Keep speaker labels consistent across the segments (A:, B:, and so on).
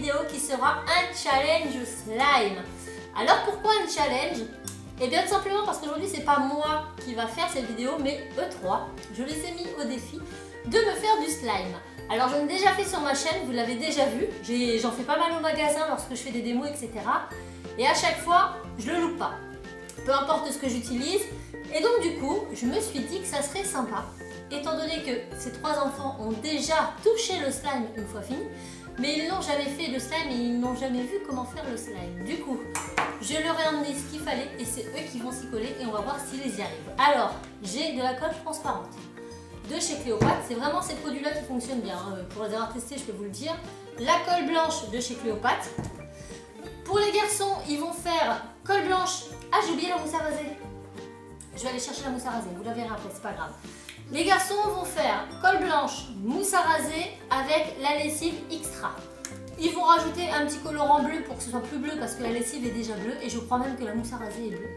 A: vidéo qui sera un challenge slime. Alors pourquoi un challenge? Et bien tout simplement parce qu'aujourd'hui c'est pas moi qui va faire cette vidéo mais eux trois. Je les ai mis au défi de me faire du slime. Alors j'en ai déjà fait sur ma chaîne, vous l'avez déjà vu. J'en fais pas mal au magasin lorsque je fais des démos, etc. Et à chaque fois, je le loupe pas. Peu importe ce que j'utilise. Et donc du coup, je me suis dit que ça serait sympa. Étant donné que ces trois enfants ont déjà touché le slime une fois fini. Mais ils n'ont jamais fait le slime et ils n'ont jamais vu comment faire le slime. Du coup, je leur ai emmené ce qu'il fallait et c'est eux qui vont s'y coller et on va voir s'ils y arrivent. Alors, j'ai de la colle transparente de chez Cléopâtre. C'est vraiment ces produits-là qui fonctionnent bien. Pour les avoir testés, je peux vous le dire. La colle blanche de chez Cléopâtre. Pour les garçons, ils vont faire colle blanche. Ah, j'ai oublié la mousse à raser. Je vais aller chercher la mousse à raser. Vous la verrez après, c'est pas grave. Les garçons vont faire colle blanche, mousse à raser avec la lessive extra. Ils vont rajouter un petit colorant bleu pour que ce soit plus bleu parce que la lessive est déjà bleue et je crois même que la mousse à raser est bleue.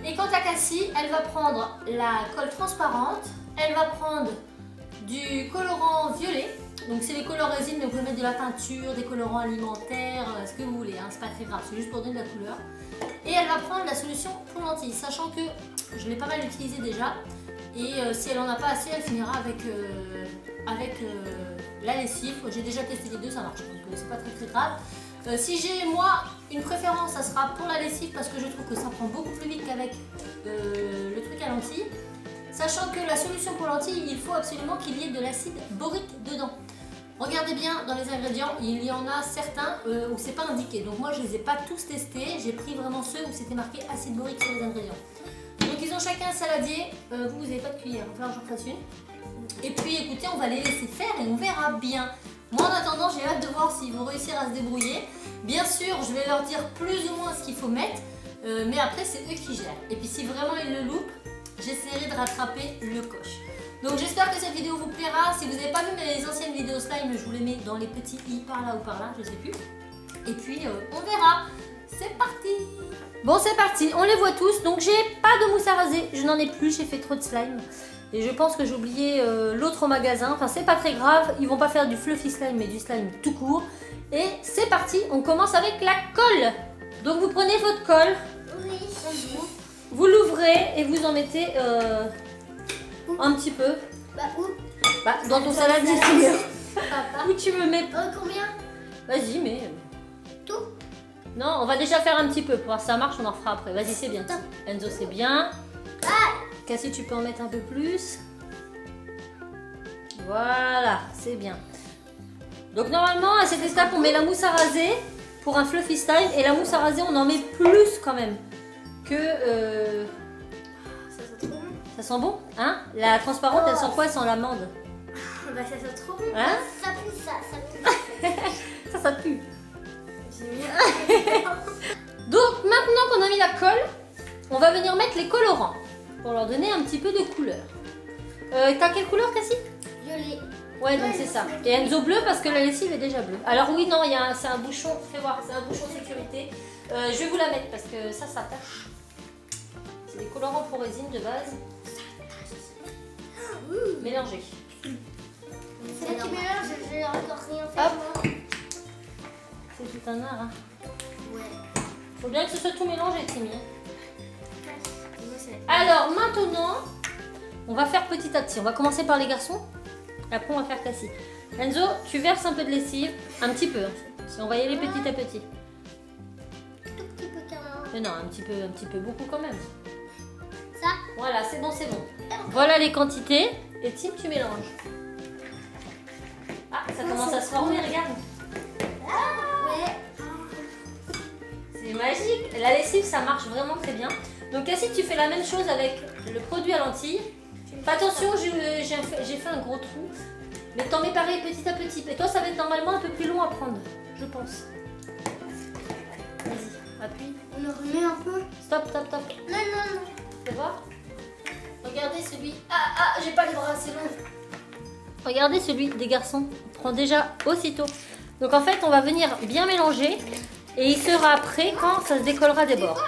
A: Et quant à Cassie, elle va prendre la colle transparente, elle va prendre du colorant violet. Donc c'est les colores résine, mais vous pouvez mettre de la peinture, des colorants alimentaires, ce que vous voulez, hein, c'est pas très grave, c'est juste pour donner de la couleur. Et elle va prendre la solution pour lentilles, sachant que je l'ai pas mal utilisée déjà. Et si elle en a pas assez, elle finira avec la lessive. J'ai déjà testé les deux, ça marche, donc c'est pas très grave. Si j'ai moi une préférence, ça sera pour la lessive parce que je trouve que ça prend beaucoup plus vite qu'avec le truc à lentilles. Sachant que la solution pour lentilles, il faut absolument qu'il y ait de l'acide borique dedans. Regardez bien dans les ingrédients, il y en a certains où c'est pas indiqué. Donc moi je les ai pas tous testés, j'ai pris vraiment ceux où c'était marqué acide borique sur les ingrédients. Donc ils ont chacun un saladier, vous n'avez pas de cuillère, il va falloir que j'en fasse une. Et puis écoutez, on va les laisser faire et on verra bien. Moi en attendant, j'ai hâte de voir s'ils vont réussir à se débrouiller. Bien sûr, je vais leur dire plus ou moins ce qu'il faut mettre, mais après c'est eux qui gèrent. Et puis si vraiment ils le loupent, j'essaierai de rattraper le coche. Donc j'espère que cette vidéo vous plaira. Si vous n'avez pas vu mes anciennes vidéos slime, je vous les mets dans les petits i par là ou par là, je sais plus. Et puis on verra. C'est parti! Bon, c'est parti, on les voit tous. Donc j'ai pas de mousse à raser, je n'en ai plus, j'ai fait trop de slime. Et je pense que j'ai oublié l'autre au magasin. Enfin, c'est pas très grave, ils vont pas faire du fluffy slime, mais du slime tout court. Et c'est parti, on commence avec la colle. Donc vous prenez votre colle.
B: Oui.
A: Vous l'ouvrez et vous en mettez un petit peu.
B: Bah où?
A: Bah, dans ton saladier, c'est mieux. Où tu me mets?
B: Combien?
A: Vas-y, mais...
B: Tout?
A: Non, on va déjà faire un petit peu. Pour voir si ça marche, on en refera après. Vas-y, c'est bien. Enzo, c'est bien. Cassie, tu peux en mettre un peu plus. Voilà, c'est bien. Donc normalement, à cette étape, on met la mousse à raser pour un fluffy slime. Et la mousse à raser, on en met plus quand même que...
B: Ça sent trop bon.
A: Ça sent bon, hein? La transparente, elle sent quoi? Elle sent l'amande.
B: Bah ça sent trop bon.
A: Hein?
B: Ça pue, ça pue.
A: Ça pue.
B: J'ai mis
A: Donc maintenant qu'on a mis la colle, on va venir mettre les colorants pour leur donner un petit peu de couleur. T'as quelle couleur, Cassie?
B: violet.
A: Ouais, donc c'est ça. Et Enzo bleu parce que la lessive est déjà bleue. Alors oui, non, c'est un bouchon, fais voir, c'est un bouchon de sécurité. Je vais vous la mettre parce que ça tâche. C'est des colorants pour résine de base. Mélangez.
B: C'est moi qui mélange, j'ai encore rien fait.
A: Hop.
B: Moi.
A: C'est tout un art. Hein.
B: Ouais.
A: Faut bien que ce soit tout mélangé, Timmy.
B: Et moi, c'est...
A: Alors maintenant, on va faire petit à petit. On va commencer par les garçons. Après, on va faire Cassie. Enzo, tu verses un peu de lessive. Un petit peu. On va y aller petit à petit.
B: Tout petit peu carrément.
A: Mais non, un petit peu, beaucoup quand même.
B: Ça?
A: Voilà, c'est bon, c'est bon. Voilà les quantités. Et Tim, tu mélanges. Ah, ça commence à se former, regarde.
B: Ouais.
A: C'est magique. La lessive, ça marche vraiment très bien. Donc Cassie, tu fais la même chose avec le produit à lentilles. Fais attention, j'ai fait un gros trou. Mais t'en mets pareil petit à petit. Et toi, ça va être normalement un peu plus long à prendre, je pense. Vas-y, appuie.
B: On le remet un peu.
A: Stop, stop, stop.
B: Non, non, non.
A: Fais voir. Regardez celui. Ah, j'ai pas les bras assez longs. Regardez celui des garçons. On prend déjà aussitôt. Donc en fait, on va venir bien mélanger. Et il sera prêt quand ça se décollera des bords.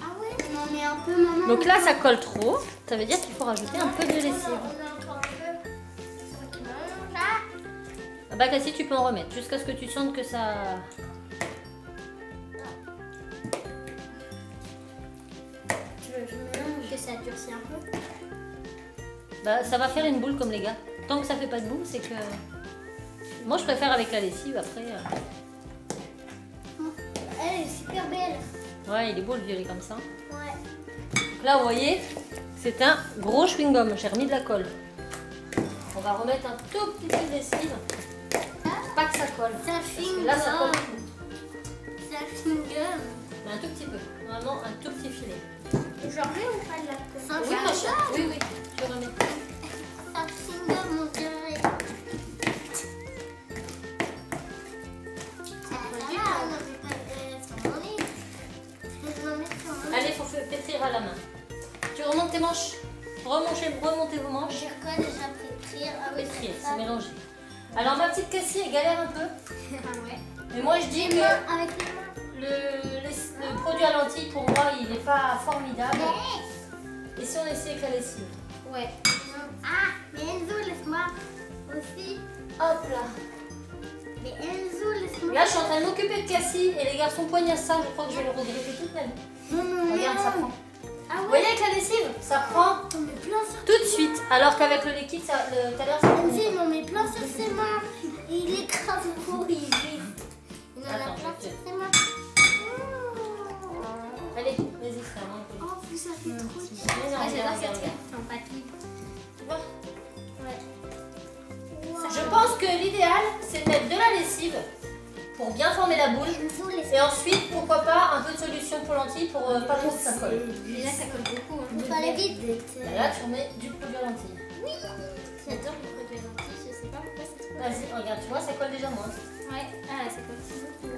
B: Ah ouais, on en met un peu, maman.
A: Donc là, ça colle trop. Ça veut dire qu'il faut rajouter un peu de lessive.
B: On a encore un peu. Ça va qu'il mange là.
A: Ah bah Cassie, tu peux en remettre jusqu'à ce que tu sentes que ça...
B: Tu veux que je mélange que ça durcit un peu?
A: Bah ça va faire une boule comme les gars. Tant que ça fait pas de boule, c'est que... Moi je préfère avec la lessive après.
B: Elle est super belle.
A: Ouais, il est beau le violet comme ça.
B: Ouais.
A: Donc là vous voyez, c'est un gros chewing-gum. J'ai remis de la colle. On va remettre un tout petit peu de lessive. Pas que ça colle.
B: C'est un
A: Parce que
B: chewing-gum.
A: là ça colle.
B: C'est un chewing-gum.
A: Mais un tout petit peu. Vraiment un tout petit filet.
B: J'en mets ou pas de la colle? C'est un
A: Oui, ma
B: chewing-gum.
A: chérie. Oui, oui. Je remets.
B: C'est un chewing-gum, on dirait.
A: Allez, faut pétrir à la main. Tu remontes tes manches. Remontez vos manches.
B: J'ai quoi déjà pétrir? Ah oui,
A: Pétrir,
B: c'est
A: c'est
B: ça.
A: mélangé. Alors ma petite Cassie, elle galère un peu.
B: Ouais.
A: Mais moi je dis
B: Les
A: que
B: mains, avec les mains.
A: le produit à lentilles, pour moi, il n'est pas formidable. Et si on essaie avec la lessive?
B: Ouais. Ah, mais Enzo, laisse-moi aussi.
A: Hop là.
B: Mais Enzo, laisse-moi.
A: Là, je suis en train de m'occuper de Cassie et les garçons poignent ça. Je crois que je vais le regretter toute ma vie.
B: Non, non,
A: Regarde, ça prend.
B: Ah
A: Vous
B: ouais.
A: voyez avec la lessive, ça prend
B: On met plein sur
A: tout de suite. Alors qu'avec le liquide, tout à l'heure, ça prend.
B: Enzo, il en met plein sur ses mains. Et il écrase le pot, il vit. Il en a
A: Attends,
B: plein
A: je
B: sur
A: vais
B: ses mains.
A: Allez, vas-y, c'est vraiment cool.
B: Oh, ça fait trop de
A: Mais non, regarde, regarde, regarde.
B: en papier.
A: Tu vois?
B: Ouais.
A: Je pense que l'idéal, c'est de mettre de la lessive pour bien former la boule.
B: Enzo, laisse-moi.
A: Et ensuite, pourquoi pas, un peu de solution pour lentilles pour pas trop que ça colle.
B: Et là, ça colle beaucoup. Il faut aller vite.
A: Et là, tu remets du produit à lentilles.
B: Oui. J'adore le produit lentilles. Je sais pas pourquoi c'est trop.
A: Vas-y, regarde, tu vois, ça colle déjà moins.
B: Ouais. Ah, ça colle beaucoup.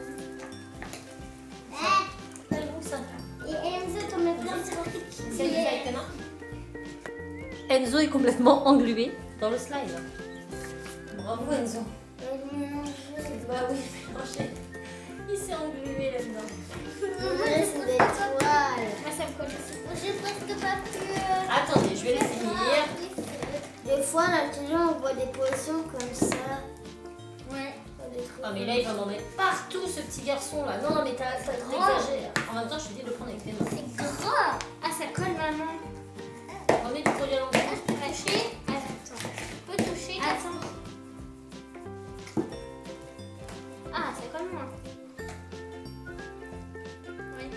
A: Elle mousse un peu.
B: Et Enzo, t'en mets plein sur le
A: C'est une avec tes mains. Enzo est complètement englué dans le slime. Bravo Enzo. Bah oui, mélangé. Il s'est englué là-dedans.
B: C'est des toiles. Moi, ça me colle aussi. J'ai presque pas pu.
A: Attendez, je vais les finir.
B: Des fois, à la télé, on voit des poissons comme ça. Ouais.
A: Ah mais là il va m'en mettre partout ce petit garçon là. Non mais t'exagères. En même temps je te dis de le prendre avec tes mains.
B: C'est gros. Ah, ça colle maman.
A: Remets du produit à lentilles.
B: Toucher. Attends. Tu peux toucher. Attends. Ah, ça colle moins. Ouais.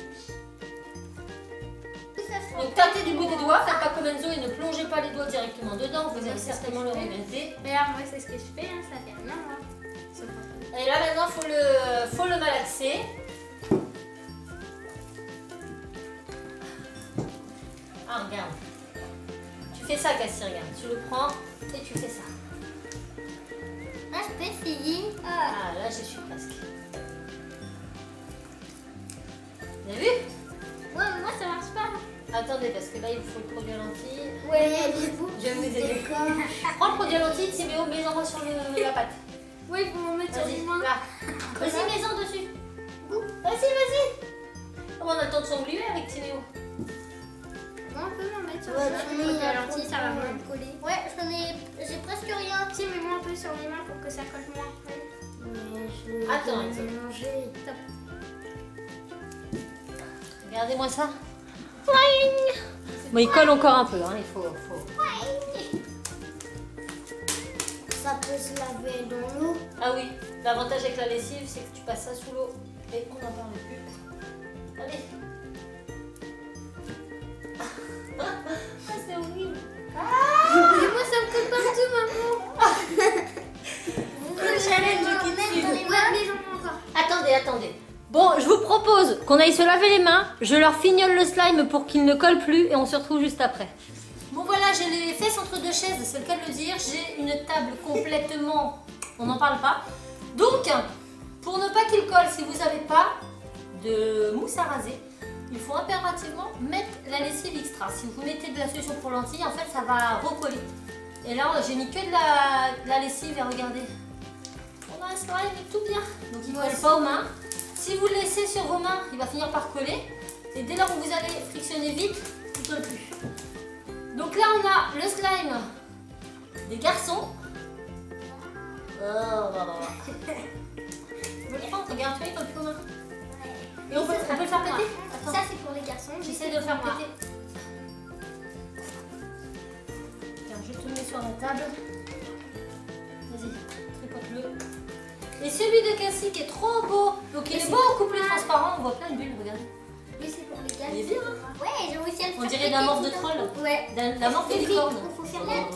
A: Donc tâtez du bout des doigts, faites pas comme Enzo et ne plongez pas les doigts directement dedans, vous allez certainement le regretter.
B: Regarde, moi, c'est ce que je fais, hein, ça fait rien. Hein.
A: Et là maintenant faut le malaxer. Ah regarde. Tu fais ça Cassie, regarde. Tu le prends et tu fais ça.
B: Ah, je peux essayer.
A: Ah là j'y suis presque. Vous avez vu?
B: Ouais, mais moi ça marche pas.
A: Attendez parce que là il faut le produit à lentilles.
B: Ouais, il y a des bouts.
A: Je vais vous aider. Prends le produit à lentilles, Timéo, mets-en sur la pâte.
B: Oui, il faut m'en mettre sur
A: Vas-y,
B: les mains.
A: là. Vas-y, mets-en dessus. Vas-y, vas-y. On a le temps de s'engluer avec Timéo.
B: Moi, on peut m'en mettre sur
C: Ouais,
B: les mains.
C: tu
B: Le
C: mets
B: produit à
C: un
B: lentilles, ça va moins me coller.
C: Ouais, j'ai presque rien.
B: Si, mets-moi un peu sur les mains pour que ça colle moins. Ouais.
C: Mais je
A: Attends,
C: vais
A: attends.
C: mélanger.
A: Regardez-moi ça. Bon, il colle encore un peu, hein. Il faut.
C: Ça peut se laver dans l'eau.
A: Ah oui, l'avantage avec la lessive, c'est que tu passes ça sous l'eau et on n'en parle plus. Allez. Ah, c'est horrible.
B: Mais moi, ça me colle partout, maman.
A: Le challenge qui
B: Même dans
A: tue.
B: les mains, les jambes encore.
A: Attendez. Bon, je vous propose qu'on aille se laver les mains. Je leur fignole le slime pour qu'il ne colle plus et on se retrouve juste après. Bon voilà, j'ai les fesses entre deux chaises, c'est le cas de le dire. J'ai une table complètement... On n'en parle pas. Donc, pour ne pas qu'il colle, si vous n'avez pas de mousse à raser, il faut impérativement mettre la lessive extra. Si vous mettez de la solution pour lentilles, en fait, ça va recoller. Et là, j'ai mis que de la lessive et regardez. On a un slime tout bien. Donc, il ne colle pas aux mains. Si vous le laissez sur vos mains, il va finir par coller. Et dès lors où vous allez frictionner vite, il ne colle plus. Donc là, on a le slime des garçons. Je le prends, regarde, tu vois, il est comme Et on peut le faire péter. Attends.
B: Ça, c'est pour les garçons.
A: J'essaie de le faire péter. Tiens, je te le mets sur la table. Vas-y, tripote-le. Et celui de Cassie qui est trop beau. Donc il est beaucoup plus transparent. On voit plein de bulles, regardez.
B: Lui, c'est pour les gars.
A: Il est bien, hein.
B: Ouais, j'ai réussi à le faire.
A: On dirait de la morve de troll.
B: Ouais.
A: La morve de licorne.
B: Il faut faire vite.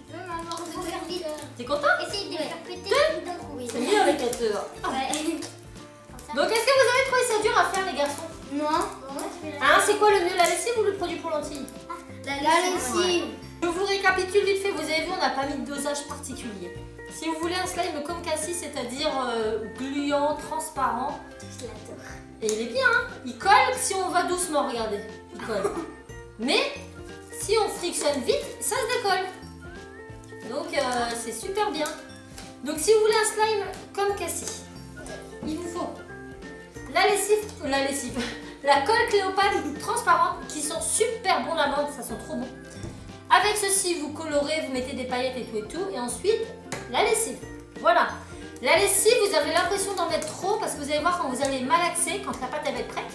B: Il faut faire vite.
A: T'es content?
B: Essaye de le faire péter tout d'un coup.
A: C'est mieux avec la teur.
B: Ouais.
A: Donc est-ce que vous avez trouvé ça dur à faire les garçons?
B: Non.
A: Hein, c'est quoi le mieux, la lessive ou le produit pour lentilles?
B: La lessive.
A: Je vous récapitule vite fait, vous avez vu, on n'a pas mis de dosage particulier. Si vous voulez un slime comme Cassie, c'est-à-dire gluant, transparent,
B: Je l'adore.
A: et il est bien, hein, il colle si on va doucement, regardez, il colle. Mais si on frictionne vite, ça se décolle. Donc c'est super bien. Donc si vous voulez un slime comme Cassie, il vous faut la colle Cléopâtre transparente qui sont super bons la menthe, ça sent trop bon. Avec ceci, vous colorez, vous mettez des paillettes et tout. Et ensuite, la lessive. Voilà. La lessive, vous avez l'impression d'en mettre trop parce que vous allez voir quand vous allez malaxer, quand la pâte elle va être prête,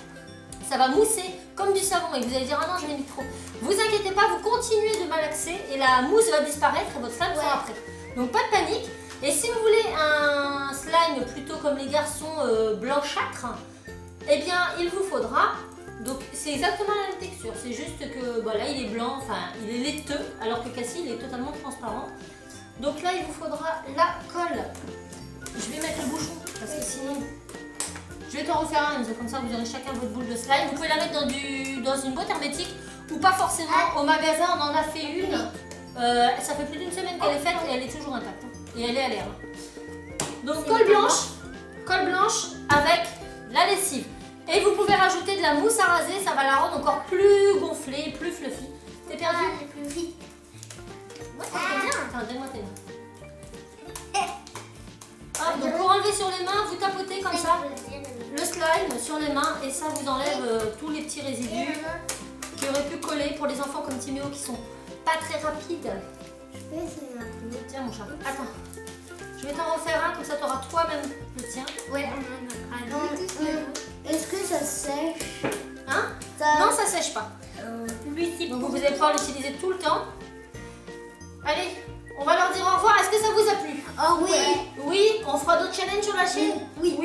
A: ça va mousser comme du savon et vous allez dire ah non, j'en ai mis trop. Vous inquiétez pas, vous continuez de malaxer et la mousse va disparaître et votre slime sera prêt. Donc pas de panique. Et si vous voulez un slime plutôt comme les garçons blanchâtres, eh bien il vous faudra, donc c'est exactement la même texture, c'est juste que voilà, il est blanc, enfin il est laiteux, alors que Cassie il est totalement transparent. Donc là il vous faudra la colle. Je vais mettre le bouchon parce que sinon je vais t'en refaire un, comme ça vous aurez chacun votre boule de slime. Vous pouvez la mettre dans une boîte hermétique ou pas forcément. Au magasin on en a fait une, ça fait plus d'une semaine qu'elle est faite et elle est toujours intacte. Et elle est à l'air. Donc colle blanche avec la lessive. Et vous pouvez rajouter de la mousse à raser, ça va la rendre encore plus gonflée, plus fluffy. T'es perdu?
B: Plus vite.
A: Ouais, ça fait bien. Attends, donne-moi tes mains. Hop, donc pour enlever sur les mains, vous tapotez comme ça le slime sur les mains et ça vous enlève tous les petits résidus qui auraient pu coller pour les enfants comme Timéo qui sont pas très rapides.
B: Je peux essayer un peu.
A: Tiens mon chat, attends. Je vais t'en refaire un, comme ça tu auras toi-même le tien.
B: Ouais, on en a un. Est-ce que ça sèche?
A: Hein? Non, ça sèche pas. Donc vous allez pouvoir l'utiliser tout le temps. Allez, on va leur dire au revoir. Est-ce que ça vous a plu?
B: Oh oui.
A: Oui, on fera d'autres challenges sur la chaîne?
B: Oui.